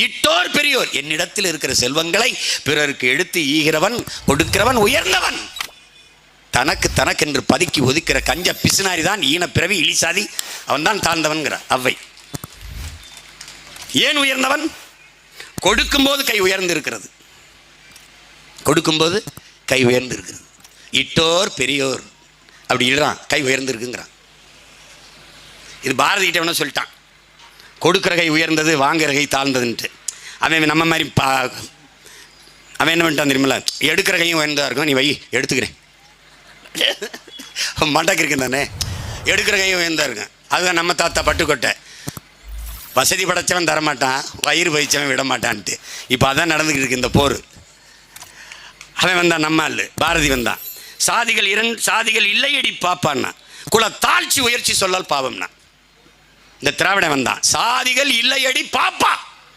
இட்டோர் பெரியோர். என்னிடத்தில் இருக்கிற செல்வங்களை பிறருக்கு எடுத்து ஈகிறவன் கொடுக்கிறவன் உயர்ந்தவன். தனக்கு தனக்கென்று பதுக்கி ஒதுக்கிற கஞ்ச பிசுனாரி தான் ஈனப்பிறவி இழிசாதி, அவன் தான் தாழ்ந்தவன்கிற அவ்வை. ஏன் உயர்ந்தவன்? கொடுக்கும்போது கை உயர்ந்து இருக்கிறது, கொடுக்கும்போது கை உயர்ந்து இருக்கிறது. இட்டோர் பெரியோர் அப்படி இல்லைறான், கை உயர்ந்து இருக்குங்கிறான். இது பாரதி கிட்ட வேணா சொல்லிட்டான், கொடுக்குற கை உயர்ந்தது வாங்குற கை தாழ்ந்ததுன்ட்டு. அவன் நம்ம மாதிரி அவன் என்ன பண்ணிட்டான் தெரியுமில்ல, எடுக்கிற கையும் உயர்ந்தா இருக்கும், நீ வை எடுத்துக்கிறேன் மண்டக்கு இருக்கு தானே, எடுக்கிற கையும் உயர்ந்தா இருக்கும். அதுதான் நம்ம தாத்தா பட்டுக்கொட்டை, வசதி படைச்சவன் தரமாட்டான், வயிறு பயிச்சவன் விட மாட்டான்ட்டு. இப்போ அதான் நடந்துக்கிட்டு இருக்கு இந்த போர். அவன் வந்தான், நம்ம ஆள் பாரதி வந்தான், சாதிகள் இல்லையடி பாப்பான்னா, குல தாழ்ச்சி உயர்ச்சி சொல்லால் பாவம்னா. இந்த திராவிடன் வந்தான், சாதிகள் இல்லையடி பாப்பா.